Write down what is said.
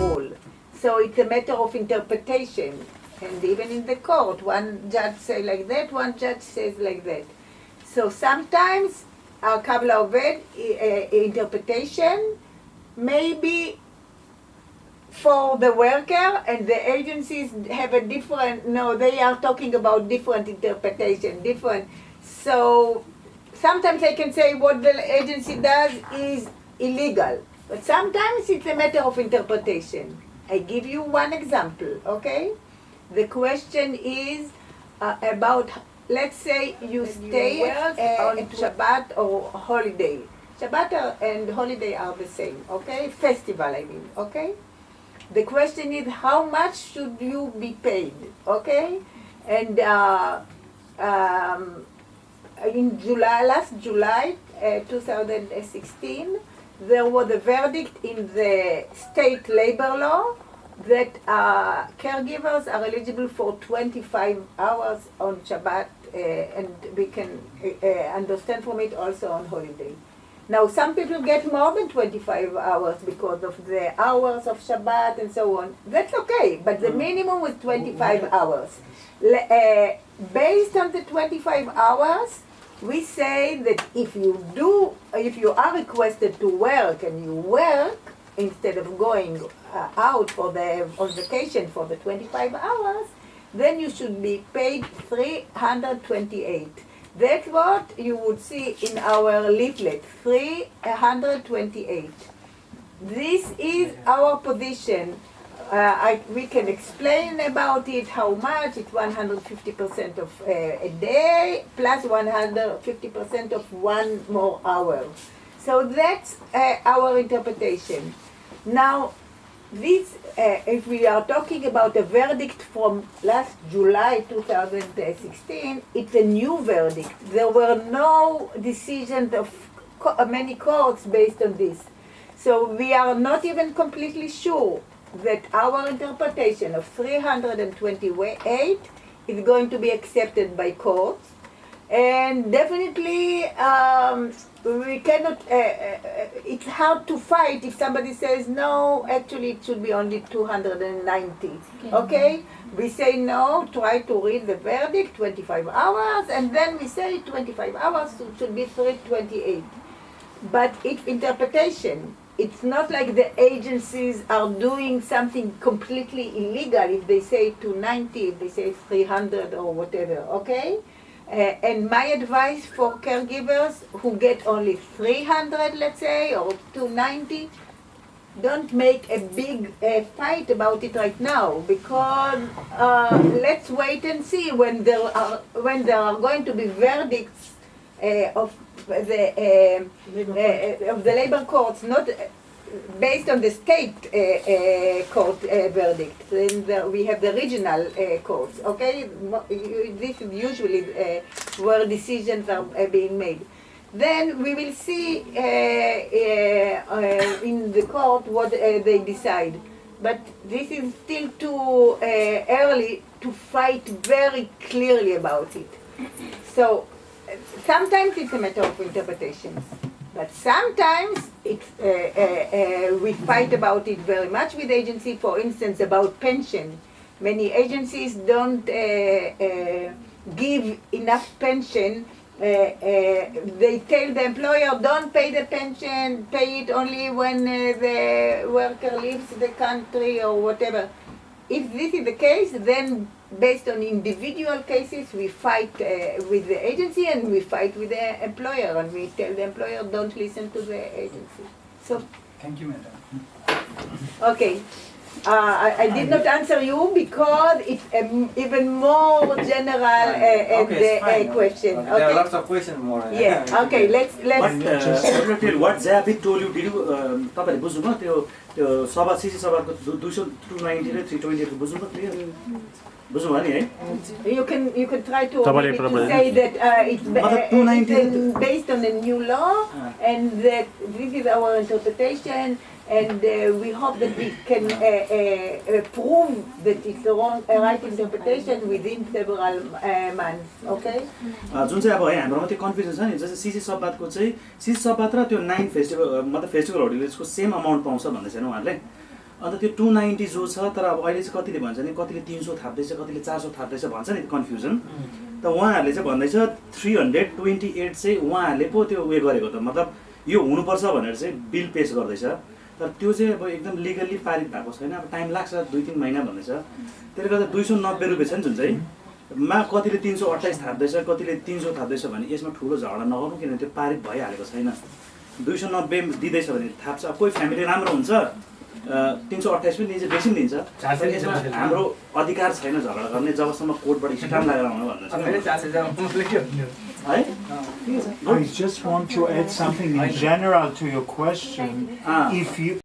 all. So it's a matter of interpretation. And even in the court, one judge says like that, one judge says like that. So sometimes our KAVLAOVED interpretation may be for the worker, and the agencies have a different, no, they are talking about different interpretation, different. So sometimes I can say what the agency does is illegal, but sometimes it's a matter of interpretation. I give you one example, okay? The question is about, let's say you stay on Shabbat or holiday. Shabbat and holiday are the same, okay? Festival, I mean, okay? The question is how much should you be paid, okay? And in last July 2016, there was a verdict in the state labor law that caregivers are eligible for 25 hours on Shabbat, and we can understand from it also on holiday. Now, some people get more than 25 hours because of the hours of Shabbat and so on. That's okay, but the minimum was 25 hours. Based on the 25 hours, we say that if you are requested to work and you work, instead of going out on vacation for the 25 hours, then you should be paid 328. That's what you would see in our leaflet, 328. This is our position. We can explain about it, how much. It's 150% of a day, plus 150% of one more hour. So that's our interpretation. Now, this, if we are talking about a verdict from last July 2016, it's a new verdict. There were no decisions of many courts based on this. So we are not even completely sure that our interpretation of 328 is going to be accepted by courts. And definitely, we cannot, it's hard to fight if somebody says, no, actually it should be only 290, okay? We say no, try to read the verdict, 25 hours, and then we say 25 hours should be 328. But it's interpretation. It's not like the agencies are doing something completely illegal if they say 290, if they say 300 or whatever, okay? And my advice for caregivers who get only 300, let's say, or 290, don't make a big fight about it right now, because let's wait and see when there are going to be verdicts of the labor courts, not based on the state court verdict. Then we have the regional courts, okay? This is usually where decisions are being made. Then we will see in the court what they decide. But this is still too early to fight very clearly about it. So sometimes it's a matter of interpretations. But sometimes we fight about it very much with agency, for instance, about pension. Many agencies don't give enough pension. They tell the employer, don't pay the pension, pay it only when the worker leaves the country or whatever. If this is the case, then based on individual cases, we fight with the agency and we fight with the employer, and we tell the employer, don't listen to the agency. So, thank you, madam. Okay. I did not answer you because it's even more general question. Okay. There are lots of questions more. Yeah. Okay. Let's. What Zehavit told you? Did you? तपाईले बुझ्नुभयो त्यो सभा CC सभाको 290 र 320 को बुझ्नुभयो clear? बुझ्नुभयो नि है? You can try to say that it's based on the new law and that this is our interpretation. And we hope that we can prove that it's a right interpretation within several months, okay? जुन चाहिँ अब है हाम्रोमा त्यो confusion छ नि, जस्तै CC सब्बातको चाहिँ CC सब्बात र त्यो 9 फेस्टिभल मतलब फेस्टिभलहरुले यसको सेम अमाउन्ट पाउँछ भन्दै छैन उहाँहरुले। अन्त त्यो 290 जो छ तर अब अहिले चाहिँ कतिले भन्छ नि कतिले 300 थाप्दैछ कतिले 400 थाप्दैछ भन्छ नि कन्फ्युजन त उहाँहरूले चाहिँ भन्दैछ 328 चाहिँ उहाँहरूले पो त्यो उयो गरेको त मतलब यो हुनुपर्छ भनेर चाहिँ बिल पेश गर्दैछ तर त्यो चाहिँ अब एकदम लिगली पारित भएको छैन अब टाइम लाग्छ 2-3 महिना भन्दैछ त्यसले गर्दा 290 रुपियाँ छ नि जुन चाहिँ मा कतिले 328 थाप्दैछ कतिले 300 थाप्दैछ भने यसमा ठुलो झगडा नगर्नु किनभने त्यो पारित भइहालेको छैन 290 दिँदैछ भने थाप्छ अब कोही फ्यामिली राम्रो हुन्छ 328 पनि दिन्छ बेसी पनि दिन्छ यसमा हाम्रो अधिकार छैन झगडा गर्ने जबसम्म कोर्टबाट स्ट्याम्प लागेर आउनु भन्नु I just want to add something in general to your question. If you